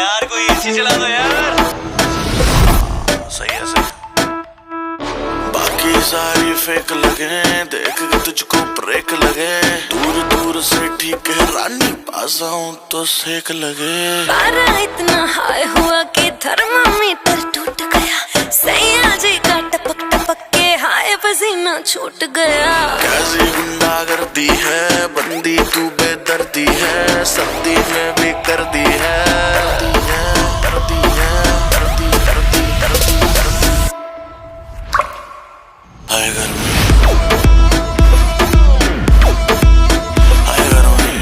यार कोई एसी चला दो यार। सही है सही। बाकी सारी फेक लगे, देख के तुझको ब्रेक लगे। दूर दूर से ठीक है रानी, पास आऊं तो सेक लगे। पारा इतना हाई हुआ कि थर्मामीटर टूट गया। सैया जी का टपक टपक के हाय पसीना छूट गया। कैसी गुंडागर्दी है, बंदी तू बेदर्दी है। सर्दी में भी कर दी है, हाय घर में, हाय घर में,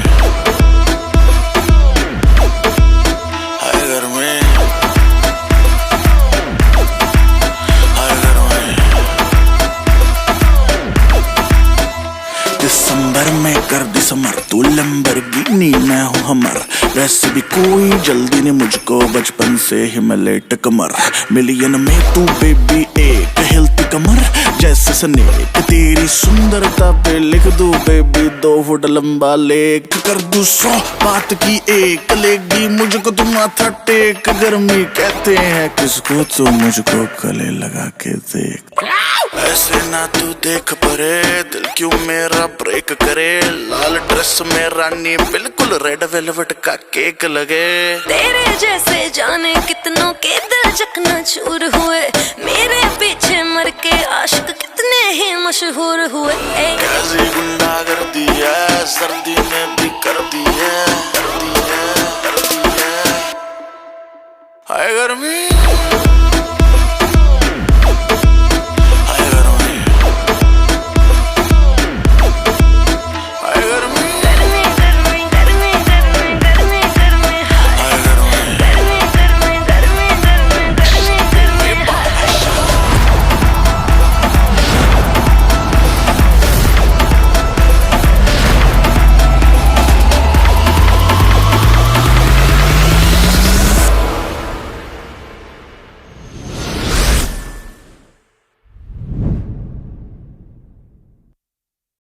हाय घर में, हाय घर में। दिसंबर में कर दिसंबर, तू लैम्बोर्गिनी मैं हूँ हमर। वैसे भी कोई जल्दी नहीं मुझको, बचपन से ही मैं लेट कमर। मिलियन में तू बेबी एक हेल्थी कमर जैसे स्नेक। तेरी सुंदरता पे लिख दूं बेबी 2 फुट लंबा लेख। कर दूं 100 बात की एक, लेगी मुझको तुम माथा टेक। गर्मी कहते हैं किसको, तो मुझको गले लगा के देख। ऐसे ना तू देख परे, दिल क्यों मेरा ब्रेक करे। लाल ड्रेस में रानी बिल्कुल रेड वेलवेट का केक लगे। तेरे जैसे जाने कितनों के दिल चकनाचूर हुए। मेरे पीछे मर के आशिक कितने ही मशहूर हुए। कैसी गुंडागर्दी है, सर्दी में भी कर दी है, कर दी है, कर दी है। हाय गर्मी।